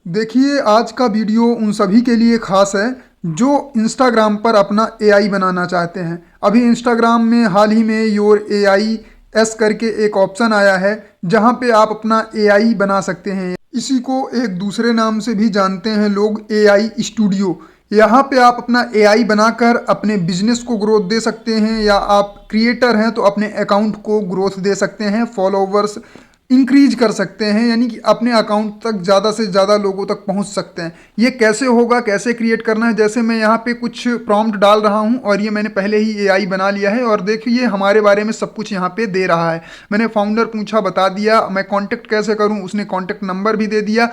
देखिए, आज का वीडियो उन सभी के लिए खास है जो इंस्टाग्राम पर अपना एआई बनाना चाहते हैं। अभी इंस्टाग्राम में हाल ही में योर एआई एस करके एक ऑप्शन आया है जहां पे आप अपना एआई बना सकते हैं। इसी को एक दूसरे नाम से भी जानते हैं लोग, एआई स्टूडियो। यहाँ पे आप अपना एआई बनाकर अपने बिजनेस को ग्रोथ दे सकते हैं, या आप क्रिएटर हैं तो अपने अकाउंट को ग्रोथ दे सकते हैं, फॉलोवर्स इंक्रीज कर सकते हैं, यानी कि अपने अकाउंट तक ज़्यादा से ज़्यादा लोगों तक पहुंच सकते हैं। ये कैसे होगा, कैसे क्रिएट करना है, जैसे मैं यहाँ पे कुछ प्रॉम्प्ट डाल रहा हूँ और ये मैंने पहले ही एआई बना लिया है और देखिए हमारे बारे में सब कुछ यहाँ पे दे रहा है। मैंने फाउंडर पूछा, बता दिया, मैं कांटेक्ट कैसे करूँ, उसने कांटेक्ट नंबर भी दे दिया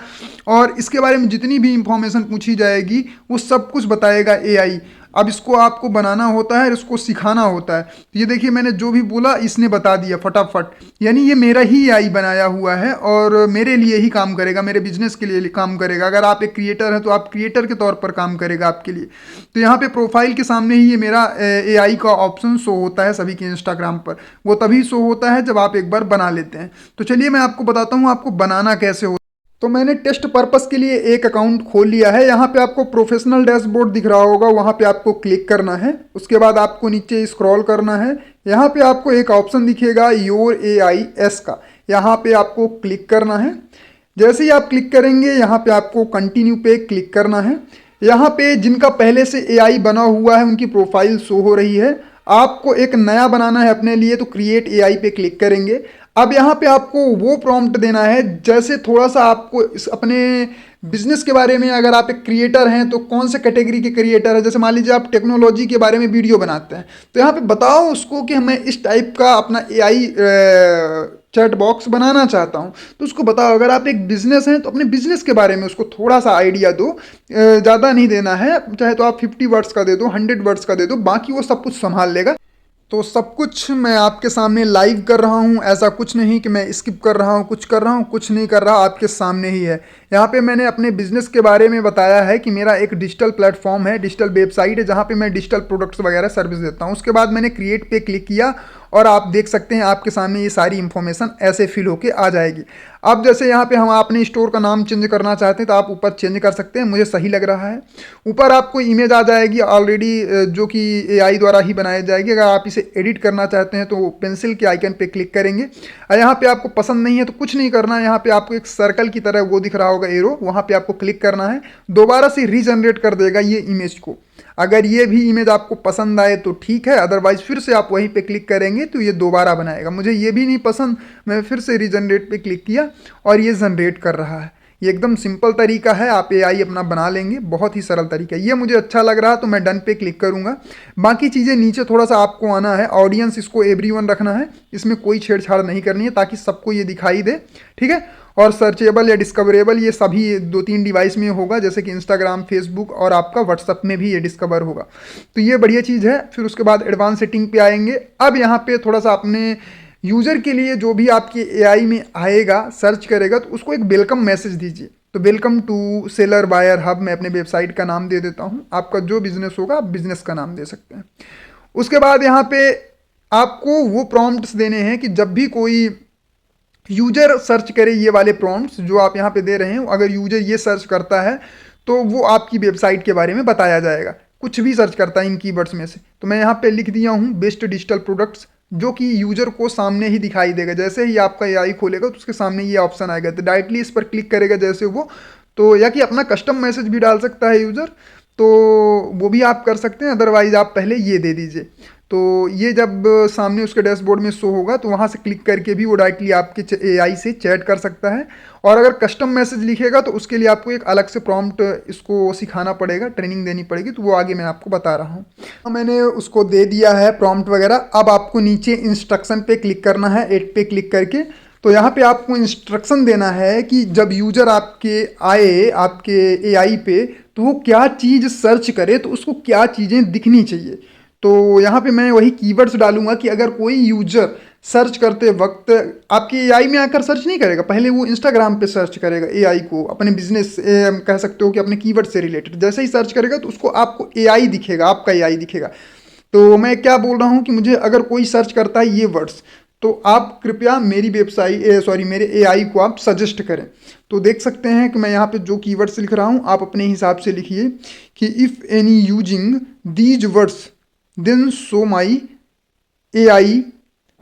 और इसके बारे में जितनी भी इंफॉर्मेशन पूछी जाएगी वो सब कुछ बताएगा एआई। अब इसको आपको बनाना होता है, इसको सिखाना होता है। तो ये देखिए मैंने जो भी बोला इसने बता दिया फटाफट, यानी ये मेरा ही एआई बनाया हुआ है और मेरे लिए ही काम करेगा, मेरे बिजनेस के लिए काम करेगा। अगर आप एक क्रिएटर हैं तो आप क्रिएटर के तौर पर काम करेगा आपके लिए। तो यहाँ पे प्रोफाइल के सामने ही ये मेरा एआई का ऑप्शन शो होता है सभी के इंस्टाग्राम पर। वो तभी शो होता है जब आप एक बार बना लेते हैं। तो चलिए मैं आपको बताता हूँ आपको बनाना कैसे होता है। तो मैंने टेस्ट पर्पस के लिए एक अकाउंट खोल लिया है। यहाँ पे आपको प्रोफेशनल डैशबोर्ड दिख रहा होगा, वहाँ पे आपको क्लिक करना है। उसके बाद आपको नीचे स्क्रॉल करना है। यहाँ पे आपको एक ऑप्शन दिखेगा योर एआई एस का, यहाँ पे आपको क्लिक करना है। जैसे ही आप क्लिक करेंगे यहाँ पे आपको कंटिन्यू पे क्लिक करना है। यहाँ पे जिनका पहले से एआई बना हुआ है उनकी प्रोफाइल शो हो रही है। आपको एक नया बनाना है अपने लिए तो क्रिएट एआई पे क्लिक करेंगे। अब यहाँ पे आपको वो प्रॉम्प्ट देना है, जैसे थोड़ा सा आपको अपने बिजनेस के बारे में, अगर आप एक क्रिएटर हैं तो कौन से कैटेगरी के क्रिएटर है, जैसे मान लीजिए आप टेक्नोलॉजी के बारे में वीडियो बनाते हैं तो यहाँ पे बताओ उसको कि मैं इस टाइप का अपना एआई चैट बॉक्स बनाना चाहता हूँ। तो उसको बताओ। अगर आप एक बिजनेस हैं तो अपने बिजनेस के बारे में उसको थोड़ा सा आइडिया दो, ज़्यादा नहीं देना है, चाहे तो आप 50 वर्ड्स का दे दो, 100 वर्ड्स का दे दो, बाकी वो सब कुछ संभाल लेगा। तो सब कुछ मैं आपके सामने लाइव कर रहा हूँ, ऐसा कुछ नहीं कि मैं स्किप कर रहा हूँ, कुछ कर रहा हूँ, कुछ नहीं कर रहा, आपके सामने ही है। यहाँ पे मैंने अपने बिजनेस के बारे में बताया है कि मेरा एक डिजिटल प्लेटफॉर्म है, डिजिटल वेबसाइट है, जहाँ पे मैं डिजिटल प्रोडक्ट्स वगैरह सर्विस देता हूँ। उसके बाद मैंने क्रिएट पे क्लिक किया और आप देख सकते हैं आपके सामने ये सारी इंफॉर्मेशन ऐसे फिल होके आ जाएगी। अब जैसे यहाँ पे हम अपने स्टोर का नाम चेंज करना चाहते हैं तो आप ऊपर चेंज कर सकते हैं, मुझे सही लग रहा है। ऊपर आपको इमेज आ जाएगी ऑलरेडी, जो कि एआई द्वारा ही बनाई जाएगी। अगर आप इसे एडिट करना चाहते हैं तो पेंसिल के आइकन पे क्लिक करेंगे और यहाँ पे आपको पसंद नहीं है तो कुछ नहीं करना है। यहाँ पे आपको एक सर्कल की तरह वो दिख रहा होगा एरो, वहाँ पे आपको क्लिक करना है, दोबारा से रीजनरेट कर देगा ये इमेज को। अगर ये भी इमेज आपको पसंद आए तो ठीक है, अदरवाइज फिर से आप वहीं पे क्लिक करेंगे तो ये दोबारा बनाएगा। मुझे ये भी नहीं पसंद, मैं फिर से रीजनरेट पे क्लिक किया और ये जनरेट कर रहा है। ये एकदम सिंपल तरीका है, आप एआई अपना बना लेंगे, बहुत ही सरल तरीका है। ये मुझे अच्छा लग रहा है तो मैं डन पे क्लिक करूंगा। बाकी चीज़ें नीचे थोड़ा सा आपको आना है, ऑडियंस इसको एवरीवन रखना है, इसमें कोई छेड़छाड़ नहीं करनी है ताकि सबको ये दिखाई दे, ठीक है। और सर्चेबल या डिस्कवरेबल ये सभी 2-3 डिवाइस में होगा, जैसे कि इंस्टाग्राम, फेसबुक और आपका व्हाट्सअप में भी ये डिस्कवर होगा। तो ये बढ़िया चीज़ है। फिर उसके बाद एडवांस सेटिंग पे आएंगे। अब यहाँ पे थोड़ा सा अपने यूज़र के लिए जो भी आपके एआई में आएगा, सर्च करेगा, तो उसको एक वेलकम मैसेज दीजिए। तो welcome to seller buyer hub, मैं अपने वेबसाइट का नाम दे देता हूँ। आपका जो बिजनेस होगा आप बिजनेस का नाम दे सकते हैं। उसके बाद यहाँ पे आपको वो प्रॉम्प्ट्स देने हैं कि जब भी कोई यूजर सर्च करे, ये वाले प्रॉम्प्ट्स जो आप यहाँ पे दे रहे हैं, अगर यूजर ये सर्च करता है तो वो आपकी वेबसाइट के बारे में बताया जाएगा। कुछ भी सर्च करता है इन कीवर्ड्स में से, तो मैं यहाँ पे लिख दिया हूँ बेस्ट डिजिटल प्रोडक्ट्स, जो कि यूजर को सामने ही दिखाई देगा। जैसे ही आपका एआई खोलेगा तो उसके सामने ये ऑप्शन आएगा, तो डायरेक्टली इस पर क्लिक करेगा जैसे वो, तो या कि अपना कस्टम मैसेज भी डाल सकता है यूजर, तो वो भी आप कर सकते हैं। अदरवाइज आप पहले ये दे दीजिए। तो ये जब सामने उसके डैशबोर्ड में शो होगा तो वहाँ से क्लिक करके भी वो डायरेक्टली आपके एआई से चैट कर सकता है। और अगर कस्टम मैसेज लिखेगा तो उसके लिए आपको एक अलग से प्रॉम्प्ट इसको सिखाना पड़ेगा, ट्रेनिंग देनी पड़ेगी, तो वो आगे मैं आपको बता रहा हूँ। तो मैंने उसको दे दिया है प्रॉम्प्ट वगैरह। अब आपको नीचे इंस्ट्रक्शन पे क्लिक करना है, एड पे क्लिक करके। तो यहाँ पे आपको इंस्ट्रक्शन देना है कि जब यूजर आपके आए आपके एआई पे तो वो क्या चीज़ सर्च करे, तो उसको क्या चीज़ें दिखनी चाहिए। तो यहाँ पे मैं वही कीवर्ड्स डालूंगा कि अगर कोई यूजर सर्च करते वक्त आपके एआई में आकर सर्च नहीं करेगा, पहले वो इंस्टाग्राम पे सर्च करेगा एआई को, अपने बिजनेस कह सकते हो कि अपने कीवर्ड से रिलेटेड। जैसे ही सर्च करेगा तो उसको आपको एआई दिखेगा, आपका एआई दिखेगा। तो मैं क्या बोल रहा हूँ कि मुझे अगर कोई सर्च करता है ये वर्ड्स, तो आप कृपया मेरी वेबसाइट मेरे एआई को आप सजेस्ट करें। तो देख सकते हैं कि मैं यहाँ पे जो कीवर्ड्स लिख रहा हूँ आप अपने हिसाब से लिखिए कि if any using these words then show my AI।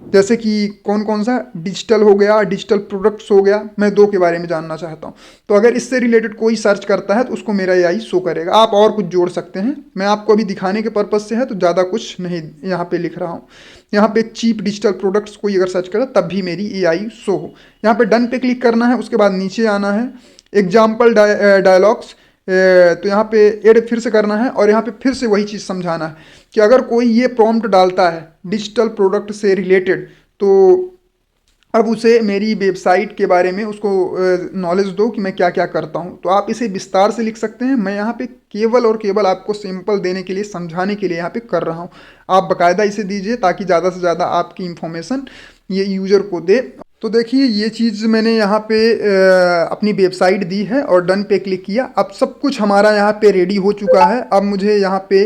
जैसे कि कौन कौन सा, डिजिटल हो गया, डिजिटल प्रोडक्ट्स हो गया, मैं दो के बारे में जानना चाहता हूँ। तो अगर इससे रिलेटेड कोई सर्च करता है तो उसको मेरा AI शो करेगा। आप और कुछ जोड़ सकते हैं, मैं आपको अभी दिखाने के पर्पज़ से है तो ज़्यादा कुछ नहीं यहाँ पे लिख रहा हूँ। यहाँ पे चीप डिजिटल प्रोडक्ट्स कोई अगर सर्च करे तब भी मेरी AI शो हो। यहाँ पे डन पे क्लिक करना है, उसके बाद नीचे आना है, एग्जाम्पल डायलॉग्स, तो यहाँ पे ऐड फिर से करना है और यहाँ पे फिर से वही चीज़ समझाना है कि अगर कोई ये प्रॉम्प्ट डालता है डिजिटल प्रोडक्ट से रिलेटेड तो अब उसे मेरी वेबसाइट के बारे में उसको नॉलेज दो कि मैं क्या क्या करता हूँ। तो आप इसे विस्तार से लिख सकते हैं, मैं यहाँ पे केवल और केवल आपको सिंपल देने के लिए, समझाने के लिए यहाँ पे कर रहा हूँ। आप बाकायदा इसे दीजिए ताकि ज़्यादा से ज़्यादा आपकी इंफॉर्मेशन ये यूज़र को दे। तो देखिए ये चीज़ मैंने यहाँ पे अपनी वेबसाइट दी है और डन पे क्लिक किया। अब सब कुछ हमारा यहाँ पे रेडी हो चुका है। अब मुझे यहाँ पे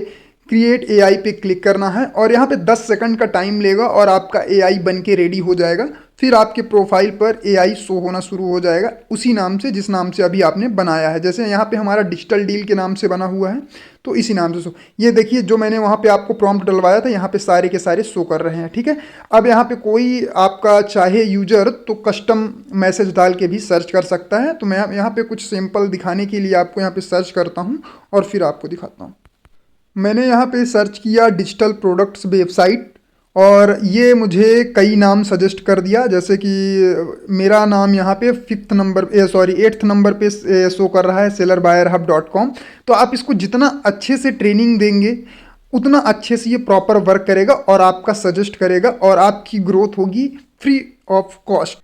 क्रिएट AI पे क्लिक करना है और यहाँ पे 10 सेकंड का टाइम लेगा और आपका AI बन के रेडी हो जाएगा। फिर आपके प्रोफाइल पर AI शो होना शुरू हो जाएगा उसी नाम से जिस नाम से अभी आपने बनाया है। जैसे यहाँ पे हमारा डिजिटल डील के नाम से बना हुआ है तो इसी नाम से शो। ये देखिए जो मैंने वहाँ पे आपको प्रॉम्प्ट डलवाया था यहाँ पे सारे के सारे शो कर रहे हैं, ठीक है। अब यहाँ पे कोई आपका चाहे यूजर तो कस्टम मैसेज डाल के भी सर्च कर सकता है। तो मैं यहाँ पे कुछ सिंपल दिखाने के लिए आपको यहाँ पे सर्च करता हूँ और फिर आपको दिखाता हूँ। मैंने यहाँ पे सर्च किया डिजिटल प्रोडक्ट्स वेबसाइट और ये मुझे कई नाम सजेस्ट कर दिया। जैसे कि मेरा नाम यहाँ पे 8th नंबर पे शो कर रहा है sellerbuyerhub.com। तो आप इसको जितना अच्छे से ट्रेनिंग देंगे उतना अच्छे से ये प्रॉपर वर्क करेगा और आपका सजेस्ट करेगा और आपकी ग्रोथ होगी फ्री ऑफ कॉस्ट।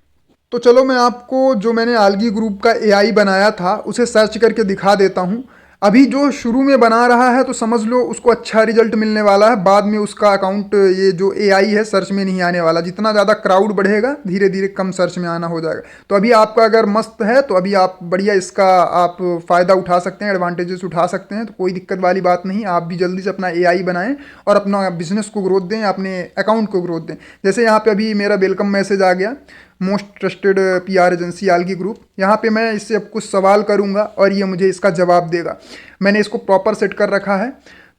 तो चलो मैं आपको जो मैंने आलगी ग्रुप का AI बनाया था उसे सर्च करके दिखा देता हूँ। अभी जो शुरू में बना रहा है तो समझ लो उसको अच्छा रिजल्ट मिलने वाला है, बाद में उसका अकाउंट ये जो AI है सर्च में नहीं आने वाला। जितना ज़्यादा क्राउड बढ़ेगा धीरे धीरे कम सर्च में आना हो जाएगा। तो अभी आपका अगर मस्त है तो अभी आप बढ़िया इसका आप फ़ायदा उठा सकते हैं, एडवांटेजेस उठा सकते हैं। तो कोई दिक्कत वाली बात नहीं, आप भी जल्दी से अपना AI बनाएं और अपना बिजनेस को ग्रोथ दें, अपने अकाउंट को ग्रोथ दें। जैसे यहाँ पे अभी मेरा वेलकम मैसेज आ गया, most trusted PR agency आलगी group. यहाँ पे मैं इससे अब कुछ सवाल करूँगा और ये मुझे इसका जवाब देगा। मैंने इसको प्रॉपर सेट कर रखा है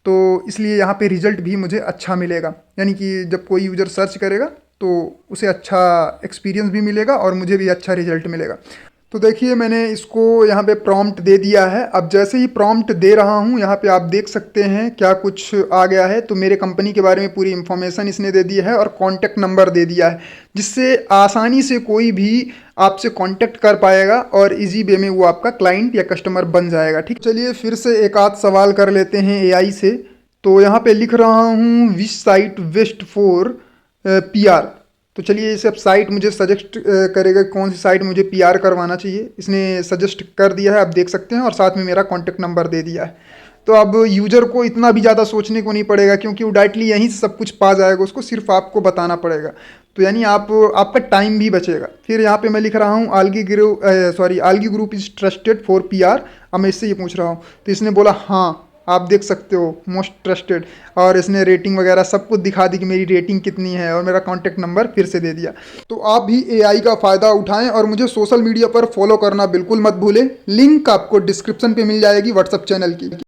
तो इसलिए यहाँ पे रिजल्ट भी मुझे अच्छा मिलेगा। यानी कि जब कोई यूज़र सर्च करेगा तो उसे अच्छा एक्सपीरियंस भी मिलेगा और मुझे भी अच्छा रिजल्ट मिलेगा। तो देखिए मैंने इसको यहाँ पे प्रॉम्प्ट दे दिया है। अब जैसे ही प्रॉम्प्ट दे रहा हूँ यहाँ पे आप देख सकते हैं क्या कुछ आ गया है। तो मेरे कंपनी के बारे में पूरी इन्फॉर्मेशन इसने दे दी है और कॉन्टैक्ट नंबर दे दिया है, जिससे आसानी से कोई भी आपसे कांटेक्ट कर पाएगा और इजी वे में वो आपका क्लाइंट या कस्टमर बन जाएगा। ठीक, चलिए फिर से एक आध सवाल कर लेते हैं AI से। तो यहाँ पे लिख रहा हूँ विच साइट बेस्ट फॉर PR। तो चलिए इसे अब साइट मुझे सजेस्ट करेगा कौन सी साइट मुझे PR करवाना चाहिए। इसने सजेस्ट कर दिया है, आप देख सकते हैं, और साथ में मेरा कॉन्टैक्ट नंबर दे दिया है। तो अब यूज़र को इतना भी ज़्यादा सोचने को नहीं पड़ेगा क्योंकि वो डायरेक्टली यहीं से सब कुछ पा जाएगा, उसको सिर्फ आपको बताना पड़ेगा। तो यानी आपका टाइम भी बचेगा। फिर यहाँ पे मैं लिख रहा हूँ आलगी group is trusted for PR। अब मैं इससे ये पूछ रहा हूँ तो इसने बोला हाँ, आप देख सकते हो मोस्ट ट्रस्टेड, और इसने रेटिंग वगैरह सब कुछ दिखा दी कि मेरी रेटिंग कितनी है और मेरा कॉन्टैक्ट नंबर फिर से दे दिया। तो आप भी AI का फ़ायदा उठाएं और मुझे सोशल मीडिया पर फॉलो करना बिल्कुल मत भूलें। लिंक आपको डिस्क्रिप्शन पे मिल जाएगी व्हाट्सएप चैनल की।